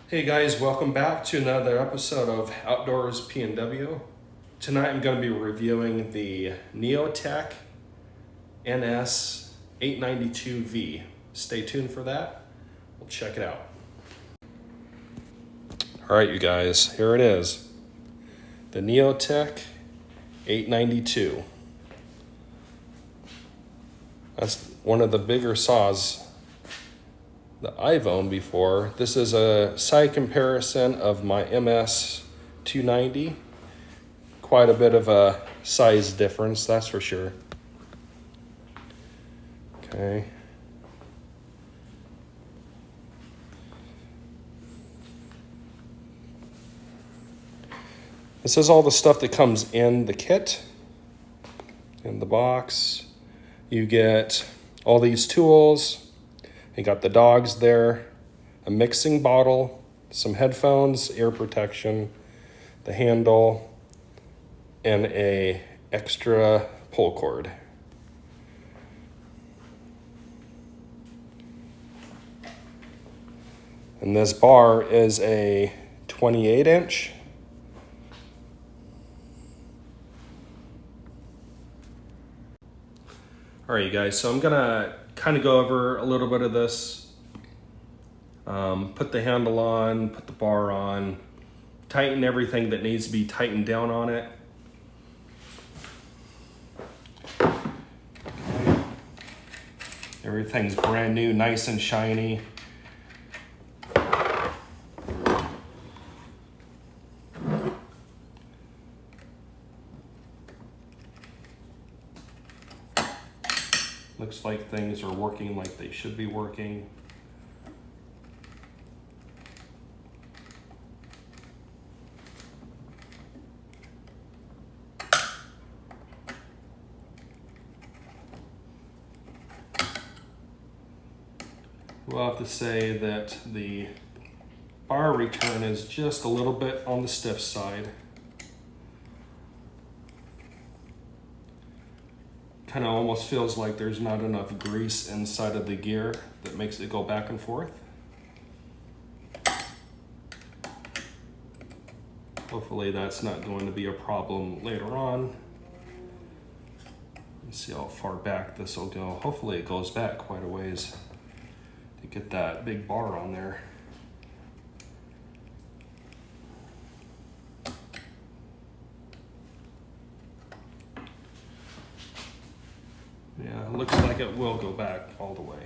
Hey guys, welcome back to another episode of Outdoors PNW. Tonight I'm going to be reviewing the Neotech NS892V. Stay tuned for that. We'll check it out. All right, you guys, here it is. The Neotech 892. That's one of the bigger saws that I've owned before. This is a side comparison of my MS 290. Quite a bit of a size difference, that's for sure. Okay. This is all the stuff that comes in the kit, in the box. You get all these tools. You got the dogs there, a mixing bottle, some headphones, ear protection, the handle, and a extra pull cord. And this bar is a 28-inch. All right, you guys, so I'm gonna kind of go over a little bit of this. Put the handle on, put the bar on, tighten everything that needs to be tightened down on it. Everything's brand new, nice and shiny. Looks like things are working like they should be working. We'll have to say that the bar return is just a little bit on the stiff side. Kind of almost feels like there's not enough grease inside of the gear that makes it go back and forth. Hopefully that's not going to be a problem later on. Let's see how far back this will go. Hopefully it goes back quite a ways to get that big bar on there. Yeah, it looks like it will go back all the way.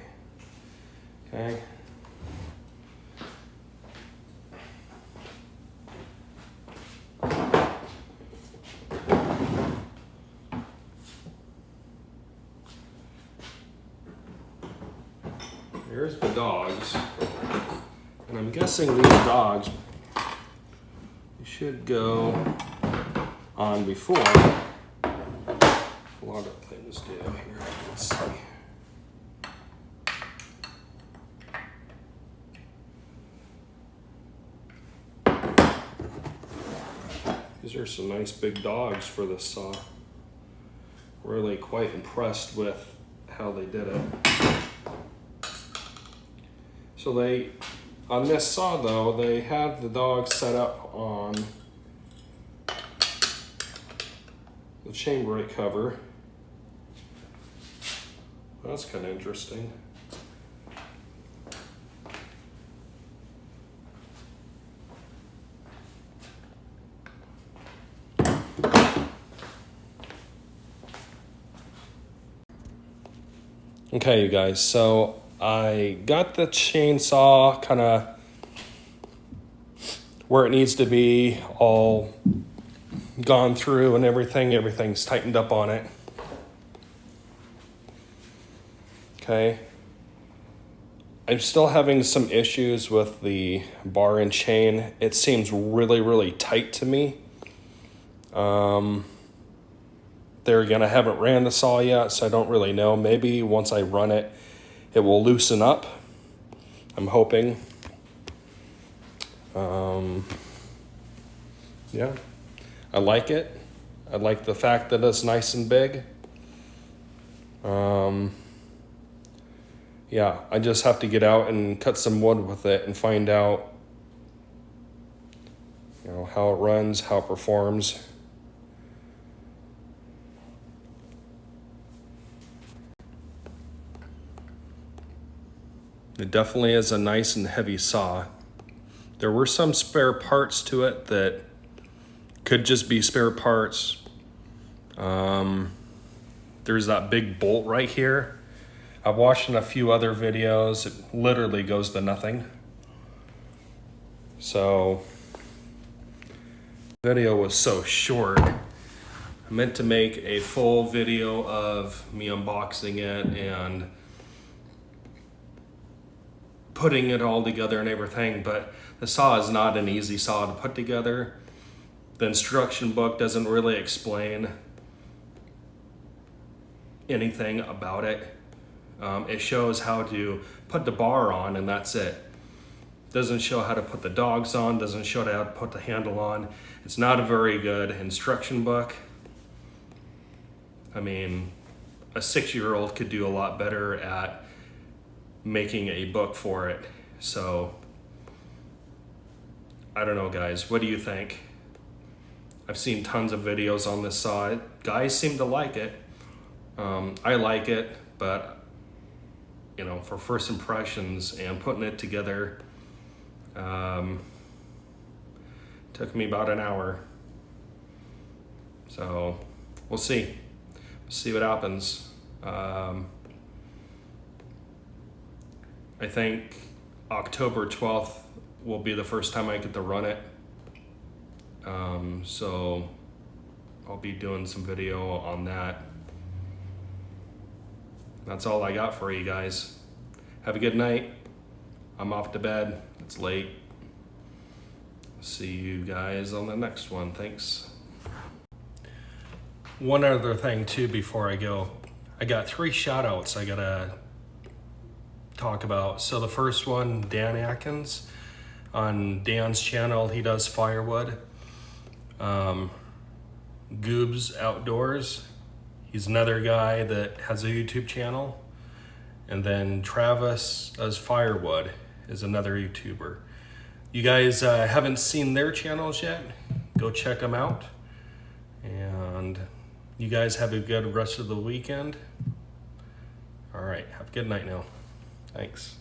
Okay. There's the dogs. And I'm guessing these dogs should go on before. A lot of things do here. Let's see. These are some nice big dogs for this saw. Really quite impressed with how they did it. So on this saw though, they have the dogs set up on the chain brake cover. That's kind of interesting. Okay, you guys, so I got the chainsaw kind of where it needs to be, all gone through and everything's tightened up on it. Okay. I'm still having some issues with the bar and chain. It seems really, really tight to me. There again, I haven't ran the saw yet, so I don't really know. Maybe once I run it, it will loosen up. I'm hoping. Yeah, I like it. I like the fact that it's nice and big. Yeah, I just have to get out and cut some wood with it and find out you know, how it runs, how it performs. It definitely is a nice and heavy saw. There were some spare parts to it that could just be spare parts. There's that big bolt right here. I've watched in a few other videos. It literally goes to nothing. So, the video was so short. I meant to make a full video of me unboxing it and putting it all together and everything, but the saw is not an easy saw to put together. The instruction book doesn't really explain anything about it. It shows how to put the bar on and that's it. Doesn't show how to put the dogs on, doesn't show how to put the handle on. It's not a very good instruction book. I mean, a 6-year-old could do a lot better at making a book for it. So, I don't know, guys, what do you think? I've seen tons of videos on this saw. Guys seem to like it. I like it, but you know, for first impressions and putting it together, took me about an hour. So we'll see what happens. I think October 12th will be the first time I get to run it. So I'll be doing some video on that. That's all I got for you guys. Have a good night. I'm off to bed. It's late. See you guys on the next one. Thanks. One other thing too before I go. I got 3 shout outs I gotta talk about. So the first one, Dan Atkins. On Dan's channel, he does firewood. Goobs Outdoors. He's another guy that has a YouTube channel. And then Travis does firewood, is another YouTuber. You guys haven't seen their channels yet? Go check them out. And you guys have a good rest of the weekend. All right, have a good night now. Thanks.